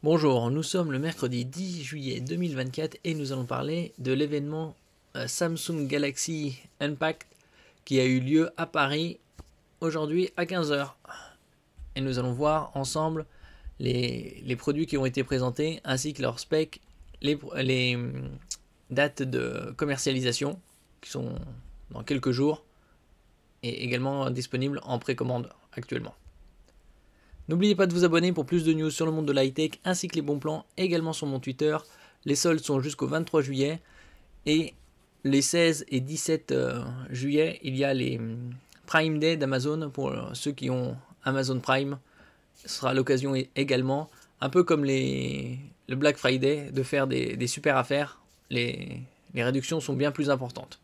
Bonjour, nous sommes le mercredi 10 juillet 2024 et nous allons parler de l'événement Samsung Galaxy Unpacked qui a eu lieu à Paris aujourd'hui à 15 h. Et nous allons voir ensemble les produits qui ont été présentés ainsi que leurs specs, les dates de commercialisation qui sont dans quelques jours et également disponibles en précommande actuellement. N'oubliez pas de vous abonner pour plus de news sur le monde de l'high-tech ainsi que les bons plans également sur mon Twitter. Les soldes sont jusqu'au 23 juillet et les 16 et 17 juillet, il y a les Prime Day d'Amazon pour ceux qui ont Amazon Prime. Ce sera l'occasion également, un peu comme le Black Friday, de faire des super affaires. Les réductions sont bien plus importantes.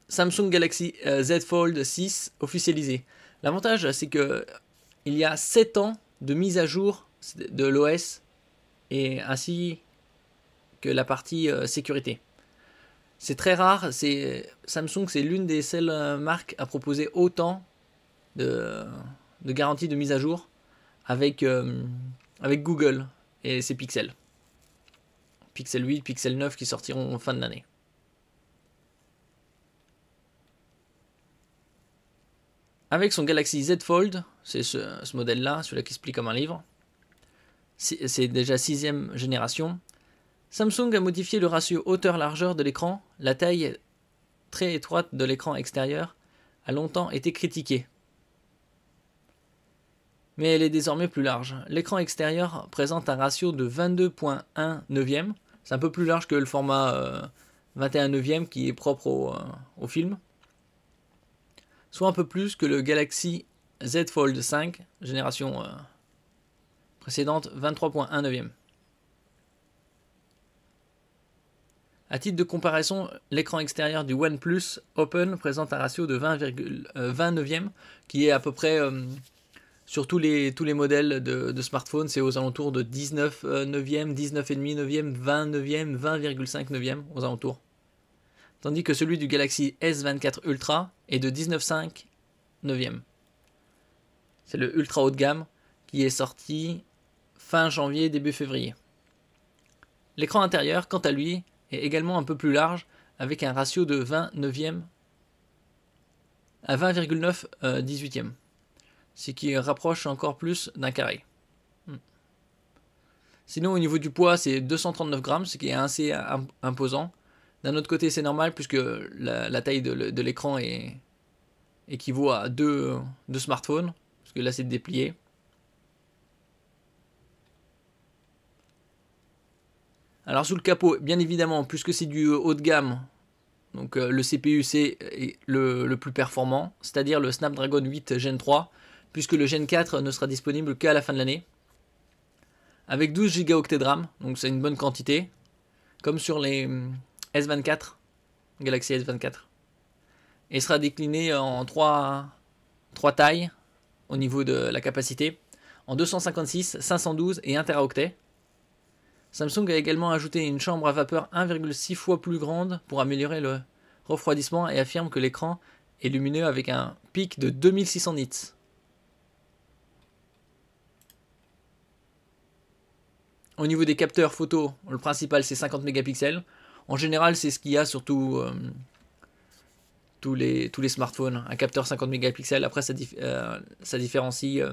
Samsung Galaxy Z Fold 6 officialisé. L'avantage, c'est que il y a 7 ans de mise à jour de l'OS et ainsi que la partie sécurité. C'est très rare. Samsung, c'est l'une des seules marques à proposer autant de garanties de mise à jour avec Google et ses Pixel. Pixel 8, Pixel 9 qui sortiront en fin de l'année. Avec son Galaxy Z Fold, c'est ce modèle-là, celui-là qui se plie comme un livre. C'est déjà 6e génération. Samsung a modifié le ratio hauteur-largeur de l'écran. La taille très étroite de l'écran extérieur a longtemps été critiquée. Mais elle est désormais plus large. L'écran extérieur présente un ratio de 22.1 neuvième. C'est un peu plus large que le format 21 neuvième qui est propre au film. Soit un peu plus que le Galaxy Z Fold 5, génération précédente, 23.1 neuvième. A titre de comparaison, l'écran extérieur du OnePlus Open présente un ratio de 20 neuvième, qui est à peu près sur tous les modèles de smartphones, c'est aux alentours de 19 neuvième, 19,5 neuvième, 20 neuvième, 20,5 neuvième aux alentours. Tandis que celui du Galaxy S24 Ultra est de 19,5 neuvième. C'est le ultra haut de gamme qui est sorti fin janvier, début février. L'écran intérieur, quant à lui, est également un peu plus large avec un ratio de 20 neuvième à 20,9 18e. Ce qui rapproche encore plus d'un carré. Sinon, au niveau du poids, c'est 239 grammes, ce qui est assez imposant. D'un autre côté, c'est normal puisque la taille de l'écran équivaut à deux smartphones, parce que là, c'est déplié. Alors, sous le capot, bien évidemment, puisque c'est du haut de gamme, donc le CPU, c'est le plus performant, c'est-à-dire le Snapdragon 8 Gen 3, puisque le Gen 4 ne sera disponible qu'à la fin de l'année. Avec 12 Go de RAM, donc c'est une bonne quantité, comme sur les S24, Galaxy S24. Et sera décliné en 3 tailles au niveau de la capacité, en 256, 512 et 1 Teraoctet. Samsung a également ajouté une chambre à vapeur 1,6 fois plus grande pour améliorer le refroidissement et affirme que l'écran est lumineux avec un pic de 2600 nits. Au niveau des capteurs photo, le principal c'est 50 mégapixels. En général, c'est ce qu'il y a sur tous les smartphones. Un capteur 50 mégapixels. Après, ça différencie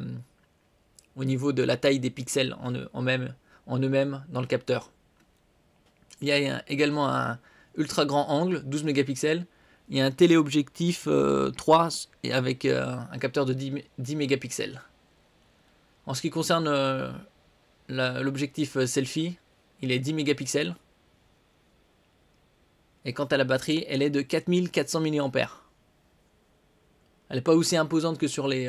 au niveau de la taille des pixels en eux-mêmes dans le capteur. Il y a également un ultra grand angle, 12 mégapixels. Il y a un téléobjectif 3 avec un capteur de 10 mégapixels. En ce qui concerne l'objectif selfie, il est 10 mégapixels. Et quant à la batterie, elle est de 4400 mAh. Elle n'est pas aussi imposante que sur les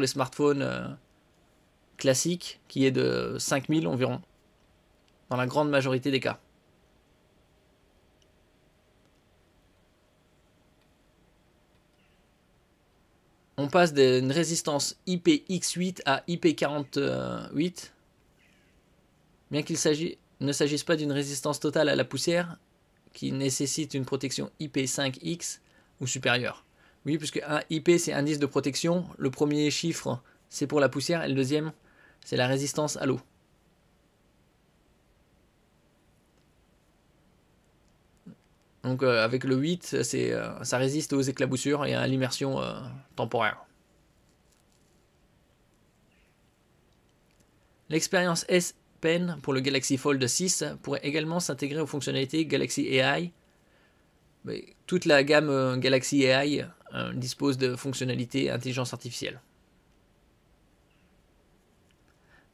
smartphones classiques, qui est de 5000 environ, dans la grande majorité des cas. On passe d'une résistance IPX8 à IP48. Bien qu'il ne s'agisse pas d'une résistance totale à la poussière, qui nécessite une protection IP5X ou supérieure. Oui, puisque un IP c'est indice de protection. Le premier chiffre c'est pour la poussière et le deuxième c'est la résistance à l'eau. Donc avec le 8, ça résiste aux éclaboussures et à l'immersion temporaire. L'expérience S Pen pour le Galaxy Fold 6 pourrait également s'intégrer aux fonctionnalités Galaxy AI. Mais toute la gamme Galaxy AI dispose de fonctionnalités intelligence artificielle.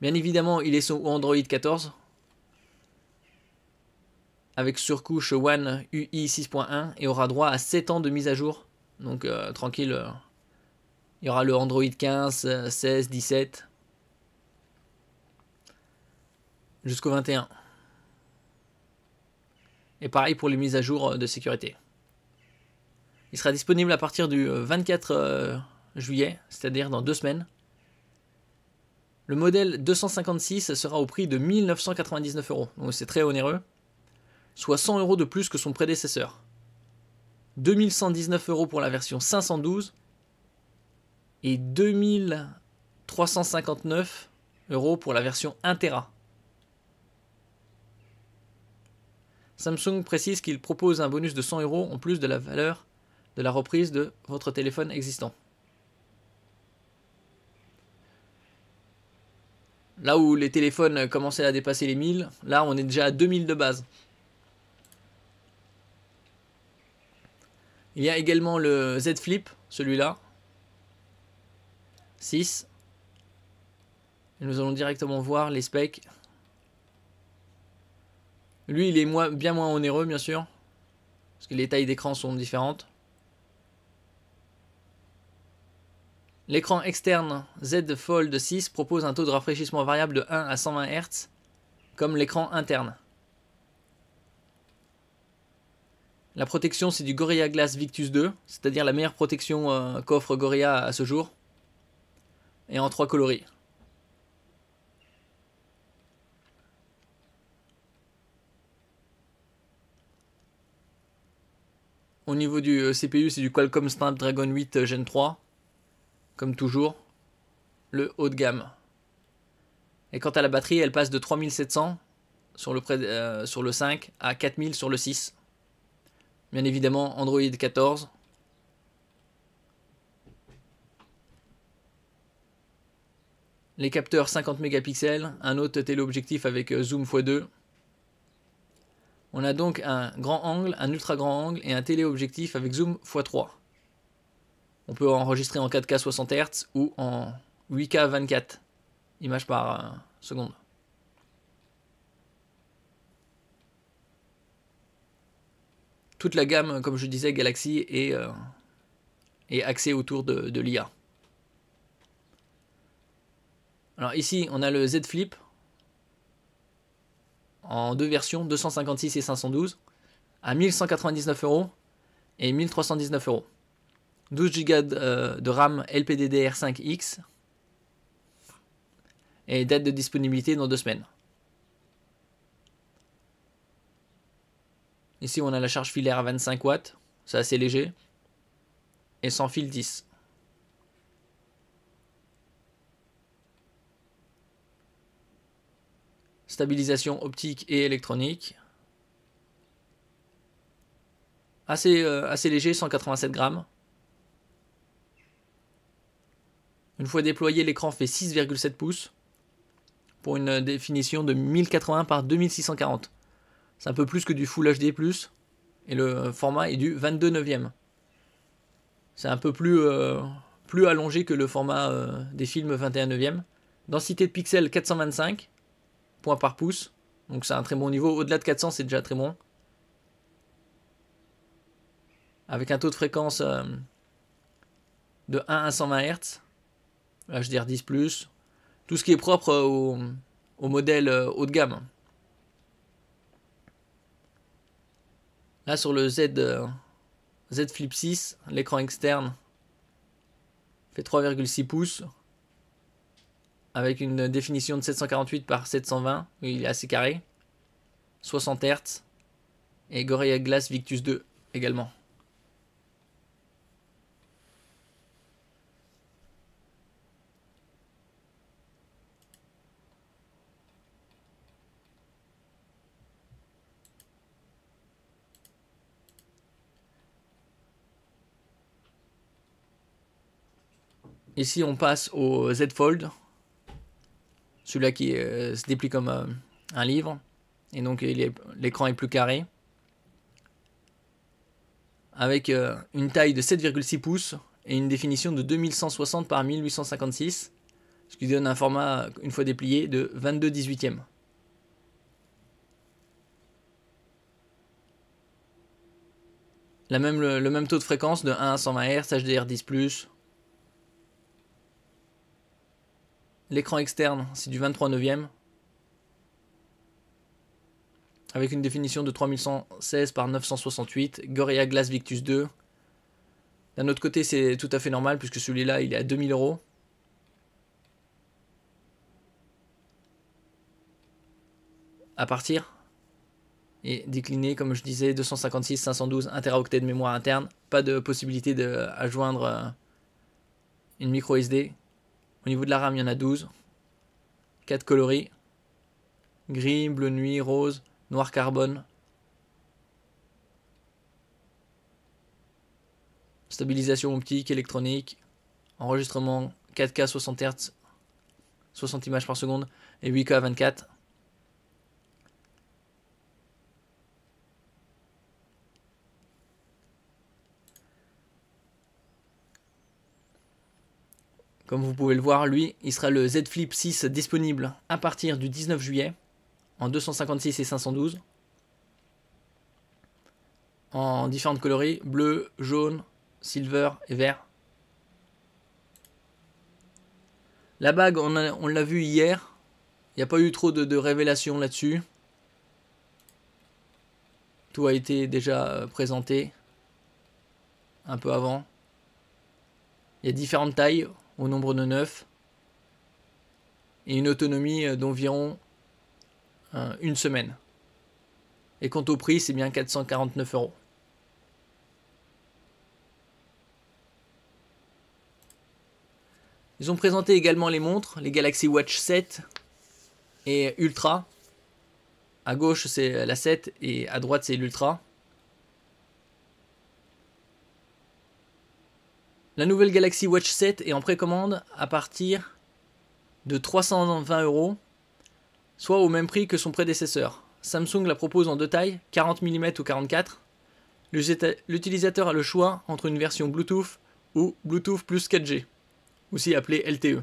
Bien évidemment, il est sous Android 14 avec surcouche One UI 6.1 et aura droit à 7 ans de mise à jour. Donc tranquille, il y aura le Android 15, 16, 17 jusqu'au 21. Et pareil pour les mises à jour de sécurité. Il sera disponible à partir du 24 juillet, c'est-à-dire dans 2 semaines. Le modèle 256 sera au prix de 1 999 €, donc c'est très onéreux, soit 100 € de plus que son prédécesseur. 2 119 € pour la version 512 et 2 359 € pour la version 1 Tera. Samsung précise qu'il propose un bonus de 100 € en plus de la valeur de la reprise de votre téléphone existant. Là où les téléphones commençaient à dépasser les 1000, là on est déjà à 2000 de base. Il y a également le Z Flip, celui-là. 6. Et nous allons directement voir les specs. Lui, il est bien moins onéreux, bien sûr. Parce que les tailles d'écran sont différentes. L'écran externe Z Fold 6 propose un taux de rafraîchissement variable de 1 à 120 Hz, comme l'écran interne. La protection, c'est du Gorilla Glass Victus 2, c'est-à-dire la meilleure protection qu'offre Gorilla à ce jour, et en 3 coloris. Au niveau du CPU, c'est du Qualcomm Snapdragon 8 Gen 3, comme toujours, le haut de gamme. Et quant à la batterie, elle passe de 3700 sur le 5 à 4000 sur le 6. Bien évidemment, Android 14. Les capteurs 50 mégapixels, un autre téléobjectif avec zoom x2. On a donc un grand angle, un ultra grand angle et un téléobjectif avec zoom x3. On peut enregistrer en 4K 60 Hz ou en 8K 24 images par seconde. Toute la gamme, comme je disais, Galaxy est axée autour de l'IA. Alors ici, on a le Z Flip en 2 versions, 256 et 512, à 1199 € et 1319 €. 12 Go de RAM LPDDR5X et date de disponibilité dans 2 semaines. Ici, on a la charge filaire à 25 watts, c'est assez léger, et sans fil 10. Stabilisation optique et électronique. Assez léger, 187 grammes. Une fois déployé, l'écran fait 6,7 pouces pour une définition de 1080 par 2640. C'est un peu plus que du Full HD+, et le format est du 22/9. C'est un peu plus allongé que le format des films 21/9. Densité de pixels 425 points par pouce, donc c'est un très bon niveau. Au-delà de 400, c'est déjà très bon. Avec un taux de fréquence de 1 à 120 Hz, HDR10+, tout ce qui est propre au modèle haut de gamme. Là sur le Z Flip 6, l'écran externe fait 3,6 pouces avec une définition de 748 par 720, il est assez carré, 60 Hz et Gorilla Glass Victus 2 également. Ici, on passe au Z Fold. Celui-là qui se déplie comme un livre. Et donc, l'écran est plus carré. Avec une taille de 7,6 pouces et une définition de 2160 par 1856. Ce qui donne un format, une fois déplié, de 22/18. Le même taux de fréquence de 1 à 120 Hz, HDR10+. L'écran externe, c'est du 23/9. Avec une définition de 3116 par 968. Gorilla Glass Victus 2. D'un autre côté, c'est tout à fait normal puisque celui-là, il est à 2000 €. À partir. Et décliné, comme je disais, 256, 512, 1 Teraoctet de mémoire interne. Pas de possibilité à joindre une micro SD. Au niveau de la RAM, il y en a 12. 4 coloris. Gris, bleu nuit, rose, noir carbone. Stabilisation optique, électronique. Enregistrement 4K 60 Hz, 60 images par seconde et 8K 24. Comme vous pouvez le voir, lui, il sera le Z Flip 6 disponible à partir du 19 juillet en 256 et 512. En différentes coloris, bleu, jaune, silver et vert. La bague, on l'a vu hier. Il n'y a pas eu trop de révélations là-dessus. Tout a été déjà présenté un peu avant. Il y a différentes tailles au nombre de 9 et une autonomie d'environ une semaine. Et quant au prix, c'est bien 449 €. Ils ont présenté également les montres, les Galaxy Watch 7 et Ultra. À gauche, c'est la 7 et à droite, c'est l'Ultra. La nouvelle Galaxy Watch 7 est en précommande à partir de 320 €, soit au même prix que son prédécesseur. Samsung la propose en deux tailles, 40 mm ou 44. L'utilisateur a le choix entre une version Bluetooth ou Bluetooth plus 4G, aussi appelé LTE.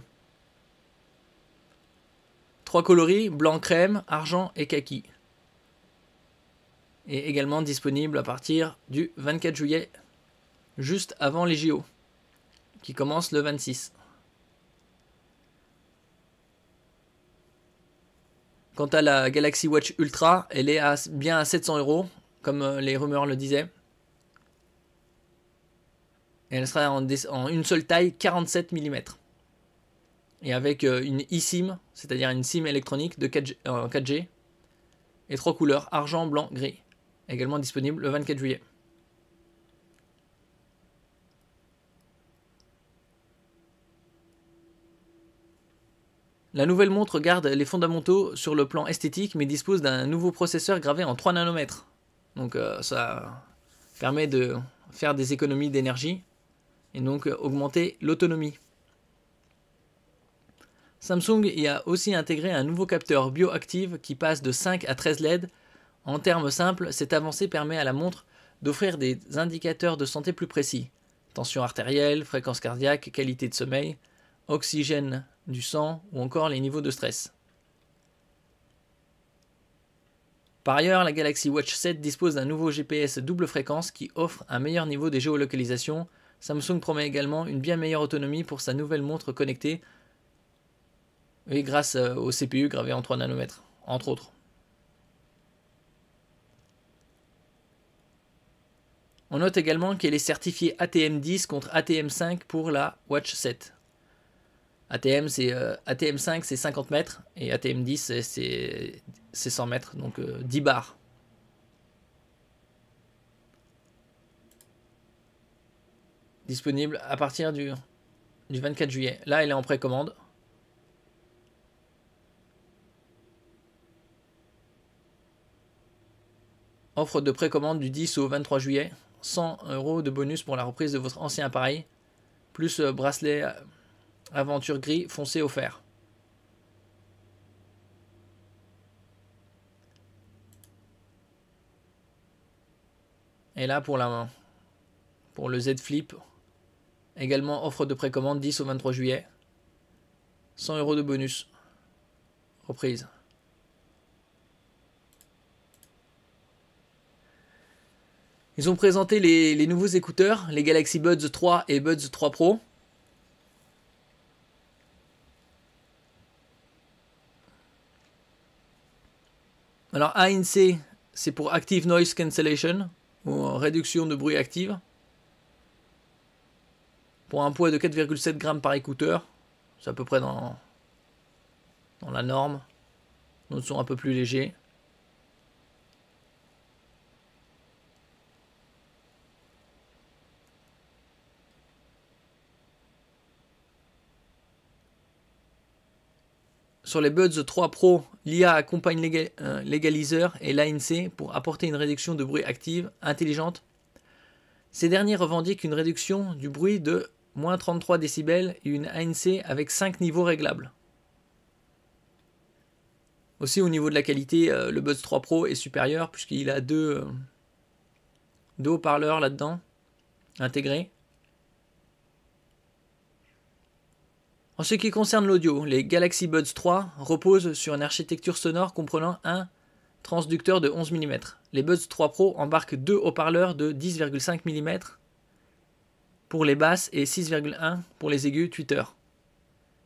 3 coloris, blanc crème, argent et kaki. Et également disponible à partir du 24 juillet, juste avant les JO, qui commencent le 26. Quant à la Galaxy Watch Ultra, elle est bien à 700 €, comme les rumeurs le disaient. Et elle sera en une seule taille, 47 mm. Et avec une eSIM, c'est-à-dire une SIM électronique de 4G. Et 3 couleurs, argent, blanc, gris. Également disponible le 24 juillet. La nouvelle montre garde les fondamentaux sur le plan esthétique, mais dispose d'un nouveau processeur gravé en 3 nanomètres. Donc ça permet de faire des économies d'énergie et donc augmenter l'autonomie. Samsung y a aussi intégré un nouveau capteur bioactive qui passe de 5 à 13 LED. En termes simples, cette avancée permet à la montre d'offrir des indicateurs de santé plus précis. Tension artérielle, fréquence cardiaque, qualité de sommeil, oxygène du sang ou encore les niveaux de stress. Par ailleurs, la Galaxy Watch 7 dispose d'un nouveau GPS double fréquence qui offre un meilleur niveau de géolocalisation. Samsung promet également une bien meilleure autonomie pour sa nouvelle montre connectée, et grâce au CPU gravé en 3 nanomètres, entre autres. On note également qu'elle est certifiée ATM10 contre ATM5 pour la Watch 7. ATM5 c'est 50 mètres et ATM10 c'est 100 mètres, donc 10 bars. Disponible à partir du 24 juillet. Là, elle est en précommande. Offre de précommande du 10 au 23 juillet. 100 € de bonus pour la reprise de votre ancien appareil. Plus bracelet Aventure gris foncé offert. Et là pour le Z Flip, également offre de précommande 10 au 23 juillet. 100 € de bonus. Reprise. Ils ont présenté les nouveaux écouteurs, les Galaxy Buds 3 et Buds 3 Pro. Alors ANC, c'est pour Active Noise Cancellation, ou réduction de bruit active. Pour un poids de 4,7 grammes par écouteur. C'est à peu près dans la norme. D'autres sont un peu plus légers. Sur les Buds 3 Pro, l'IA accompagne l'égaliseur et l'ANC pour apporter une réduction de bruit active intelligente. Ces derniers revendiquent une réduction du bruit de moins 33 décibels et une ANC avec 5 niveaux réglables. Aussi au niveau de la qualité, le Buds 3 Pro est supérieur puisqu'il a deux haut-parleurs là-dedans intégrés. En ce qui concerne l'audio, les Galaxy Buds 3 reposent sur une architecture sonore comprenant un transducteur de 11 mm. Les Buds 3 Pro embarquent deux haut-parleurs de 10,5 mm pour les basses et 6,1 pour les aigus tweeters.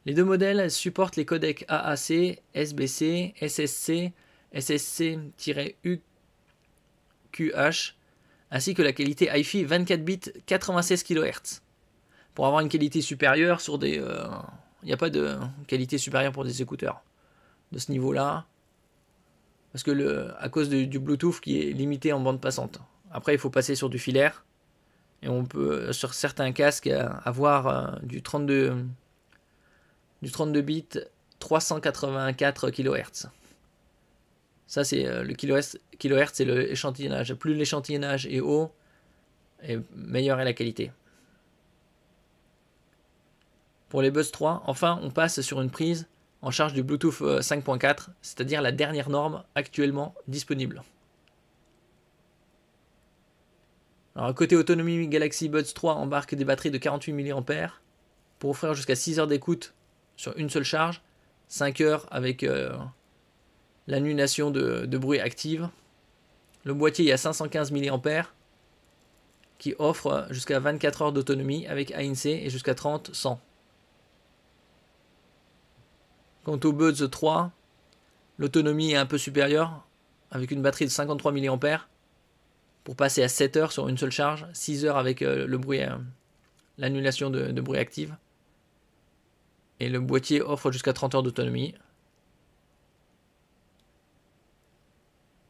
Les deux modèles supportent les codecs AAC, SBC, SSC, SSC-UQH, ainsi que la qualité hi-fi 24 bits 96 kHz. Pour avoir une qualité supérieure sur des... il n'y a pas de qualité supérieure pour des écouteurs de ce niveau-là. Parce que à cause du Bluetooth qui est limité en bande passante. Après, il faut passer sur du filaire. Et on peut, sur certains casques, avoir du 32 bits 384 kHz. Ça, c'est le kilohertz, c'est l'échantillonnage. Plus l'échantillonnage est haut, et meilleure est la qualité. Pour les Buds 3, enfin, on passe sur une prise en charge du Bluetooth 5.4, c'est-à-dire la dernière norme actuellement disponible. Alors, côté autonomie, Galaxy Buds 3 embarque des batteries de 48 mAh pour offrir jusqu'à 6 heures d'écoute sur une seule charge, 5 heures avec l'annulation de bruit active. Le boîtier est à 515 mAh qui offre jusqu'à 24 heures d'autonomie avec ANC et jusqu'à 30 sans. Quant au Buds 3, l'autonomie est un peu supérieure avec une batterie de 53 mAh pour passer à 7 heures sur une seule charge, 6 heures avec le bruit, l'annulation de bruit active. Et le boîtier offre jusqu'à 30 heures d'autonomie.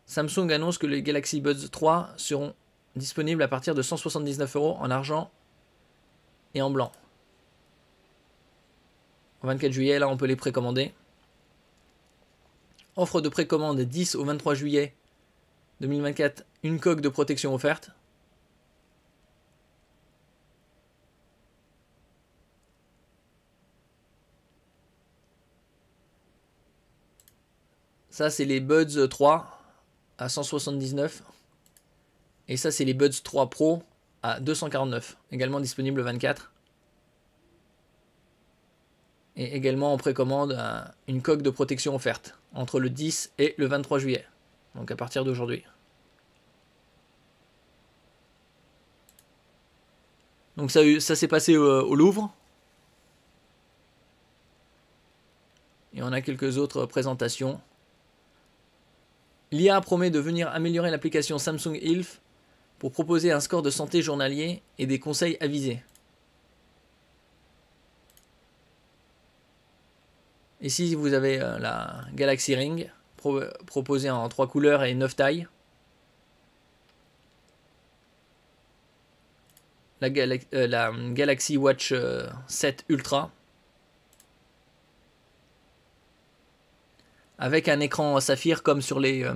Samsung annonce que les Galaxy Buds 3 seront disponibles à partir de 179 € en argent et en blanc. Au 24 juillet, là on peut les précommander. Offre de précommande 10 au 23 juillet 2024, une coque de protection offerte. Ça c'est les Buds 3 à 179. Et ça c'est les Buds 3 Pro à 249. Également disponible le 24. Et également en précommande une coque de protection offerte entre le 10 et le 23 juillet. Donc à partir d'aujourd'hui. Donc ça s'est passé au Louvre. Et on a quelques autres présentations. L'IA promet de venir améliorer l'application Samsung Health pour proposer un score de santé journalier et des conseils avisés. Ici, vous avez la Galaxy Ring, proposée en 3 couleurs et 9 tailles. La Galaxy Watch 7 Ultra. Avec un écran saphir comme sur les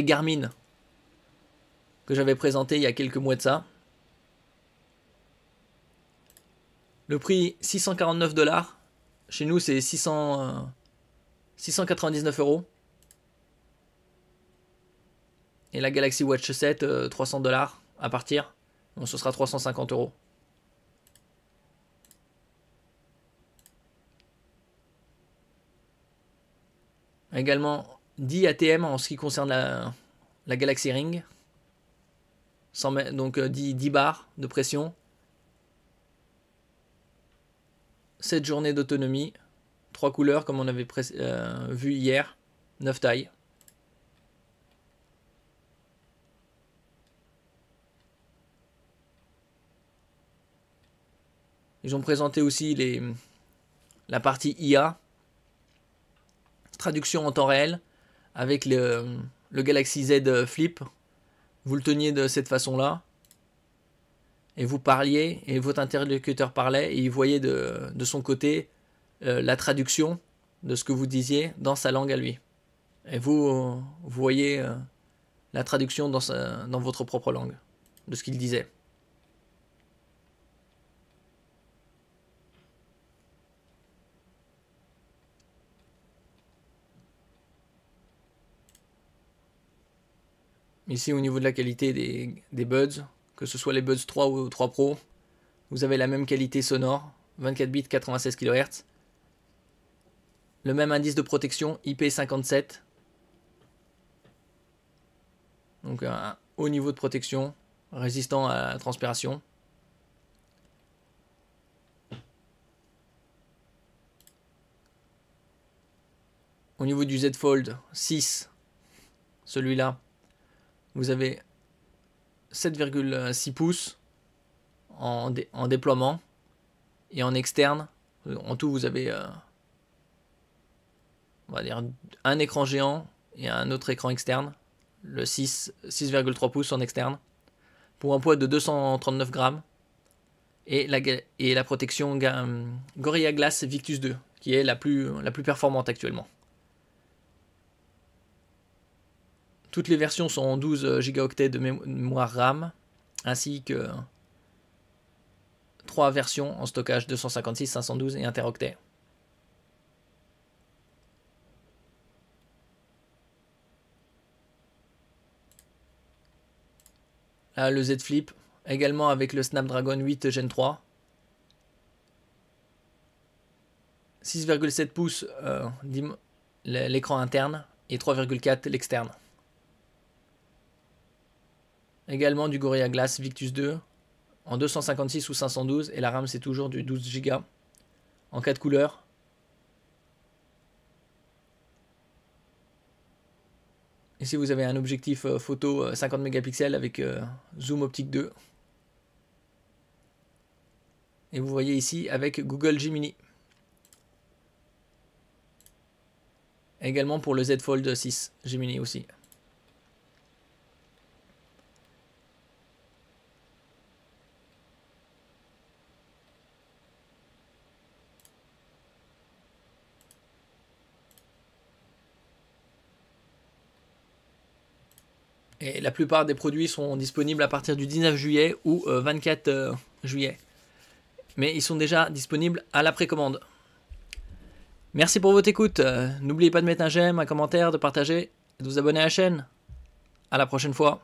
Garmin que j'avais présenté il y a quelques mois de ça. Le prix 649 $. Chez nous, c'est 699 €. Et la Galaxy Watch 7, 300 $ à partir. Donc ce sera 350 €. Également 10 ATM en ce qui concerne la Galaxy Ring. Donc 10 bars de pression. 7 journées d'autonomie. 3 couleurs comme on avait vu hier. 9 tailles. Ils ont présenté aussi la partie IA. Traduction en temps réel. Avec le Galaxy Z Flip. Vous le teniez de cette façon-là. Et vous parliez. Et votre interlocuteur parlait. Et il voyait de son côté la traduction de ce que vous disiez dans sa langue à lui. Et vous voyez la traduction dans votre propre langue. De ce qu'il disait. Ici, au niveau de la qualité des buds, que ce soit les buds 3 ou 3 Pro, vous avez la même qualité sonore, 24 bits, 96 kHz. Le même indice de protection, IP57. Donc un haut niveau de protection, résistant à la transpiration. Au niveau du Z Fold 6, celui-là, vous avez 7,6 pouces en déploiement et en externe. En tout, vous avez on va dire un écran géant et un autre écran externe. Le 6,3 pouces en externe. Pour un poids de 239 grammes. Et la protection Gorilla Glass Victus 2, qui est la plus performante actuellement. Toutes les versions sont en 12 Go de mémoire RAM, ainsi que 3 versions en stockage 256, 512 et 1 Teraoctet. Là, le Z Flip, également avec le Snapdragon 8 Gen 3. 6,7 pouces l'écran interne et 3,4 l'externe. Également du Gorilla Glass Victus 2 en 256 ou 512 et la RAM c'est toujours du 12 Go en 4 couleurs. Ici vous avez un objectif photo 50 mégapixels avec zoom optique 2. Et vous voyez ici avec Google Gemini. Également pour le Z Fold 6 Gemini aussi. Et la plupart des produits sont disponibles à partir du 19 juillet ou 24 juillet. Mais ils sont déjà disponibles à la précommande. Merci pour votre écoute. N'oubliez pas de mettre un j'aime, un commentaire, de partager et de vous abonner à la chaîne. À la prochaine fois.